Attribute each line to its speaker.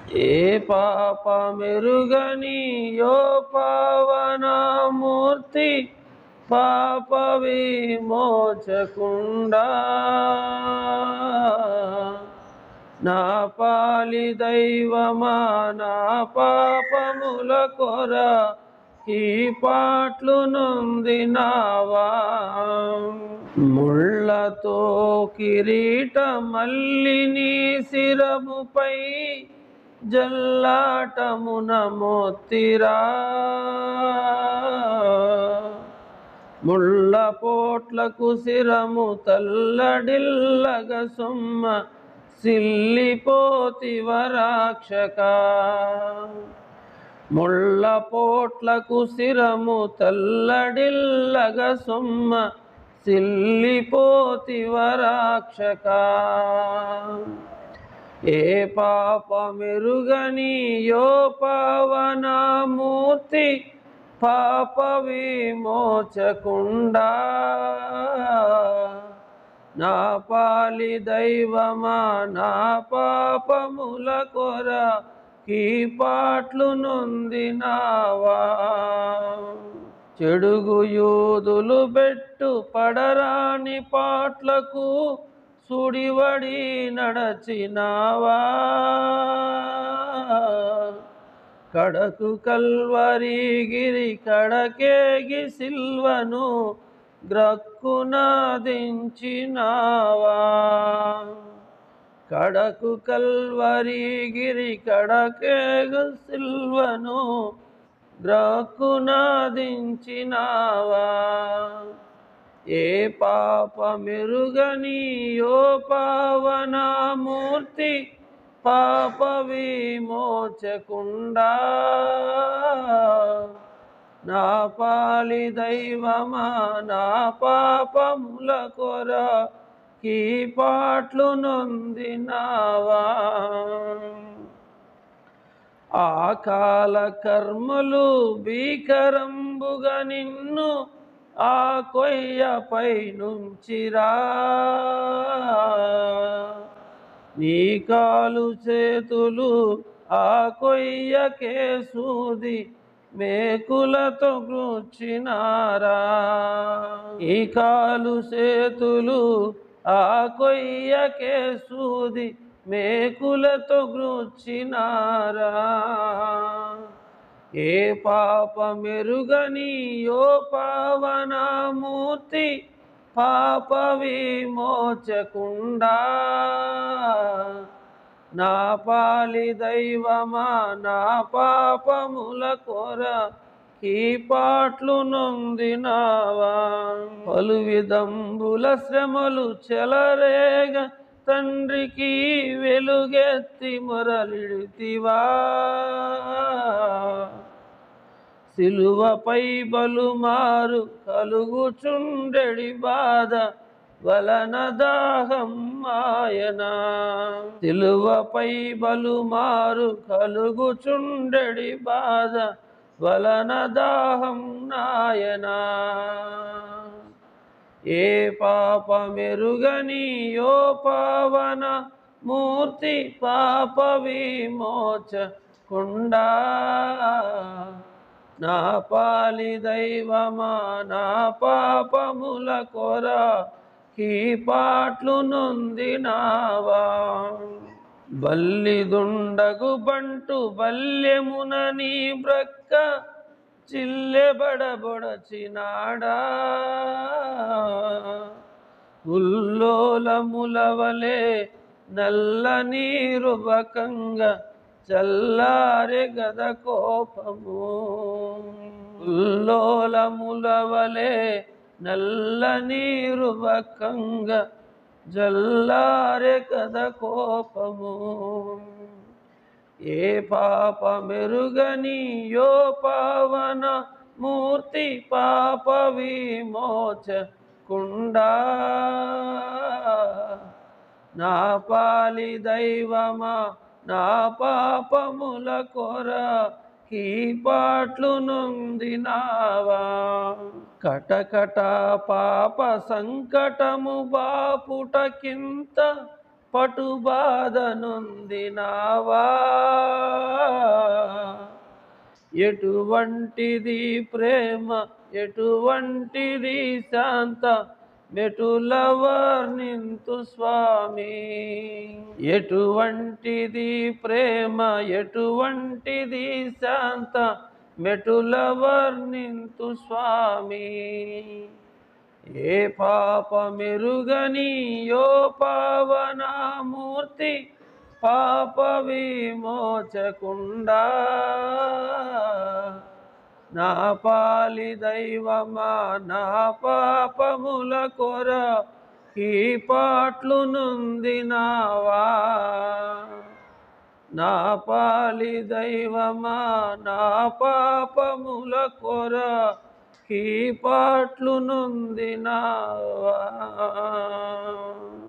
Speaker 1: ఏ పాపమెరుగని యో పావనమూర్తి పాప విమోచకుండా నా పాలి దైవమా నా పాపముల కొర ఈ పాట్లు నొందినావా ముళ్ళతో కిరీట మల్లిని శిరముపై జల్లాటమున మోతిరా ముళ్ళ పోట్లకు శిరము తల్లడిల్లగ సొమ్మ సిల్లిపోతివ రాక్షక ముళ్ళ పోట్లకు శిరము తల్లడిల్లగ సొమ్మ సిల్లిపోతివ రాక్షక ఏ పాపమెరుగని యో పావనమూర్తి పాప విమోచకుండా నా పాలి దైవమా నా పాపముల కొర ఈ పాట్లు నొందినావా చెడుగు యూదులు బెట్టు పడరాని పాట్లకు సుడివడి నడచినావా కడకు కల్వరిగిరి కడకేగి సిల్వను గ్రక్కునాదించినావా కడకు కల్వరిగిరి కడకేగి సిల్వను గ్రక్కునాదించినావా ఏ పాపమెరుగని యో పావనమూర్తి పాప విమోచకుండా నా పాలి దైవమా నా పాపముల కొర ఈ పాట్లు నొందినావా ఆ కాల కర్మలు భీకరంబుగా నిన్ను ఆ కొయ్యపై నుంచిరా నీ కాలు చేతులు ఆ కొయ్యకే సూది మేకులతో గుచ్చినారా ఈ కాలు చేతులు ఆ కొయ్యకే సూది మేకులతో గుచ్చినారా ఏ పాపమెరుగని యో పావనమూర్తి పాప విమోచకుండా నా పాలి దైవమా నా పాపముల కొర ఈ పాట్లు నొందినావా పలు విధంబుల శ్రమలు చెలరేగ తండ్రికి వెలుగెత్తి మొరలిడితివా సిలువపై బలుమారు కలుగుచుండెడి బాధ వలన దాహం మాయనా సిలువపై బలుమారు కలుగుచుండెడి బాధ వలన దాహం నాయనా ఏ పాపమెరుగని యో పావన మూర్తి పాప విమోచకుండా నా పాలి దైవమా నా పాపముల కొర ఈ పాట్లు నొందినావా బల్లిదుండగు బంటు బల్యమున నీ బ్రక్క చిల్లెబడబొడచినాడా ఉల్లోలములవలే నల్ల నీరు బకంగా చల్లారె గద కోపము ఉల్లోలములవలే నల్ల నీరు బకంగా జల్లారె కద కోపము ఏ పాపమెరుగని యో పావన మూర్తి పాప విమోచకుండా నా పాలి దైవమా నా పాపముల కొర ఈ పాట్లు నొందినావా కటకట పాప సంకటము బాపుటకింత పటుబాధ నొందినావా. ఎటువంటిది ప్రేమ, ఎటువంటిది శాంత, మెటుల వర్ణింతు స్వామి. ఎటువంటిది ప్రేమ, ఎటువంటిది శాంత, మెటుల వర్ణింతు స్వామి. ఏ పాపమెరుగని యో పావనామూర్తి, పాప విమోచకుండా. నా పాలి దైవమా, నా పాపముల కొర ఈ పాట్లు నొందినావా. నా పాలి దైవమా, నా పాపముల కొర ఈ పాట్లు నొందినావా.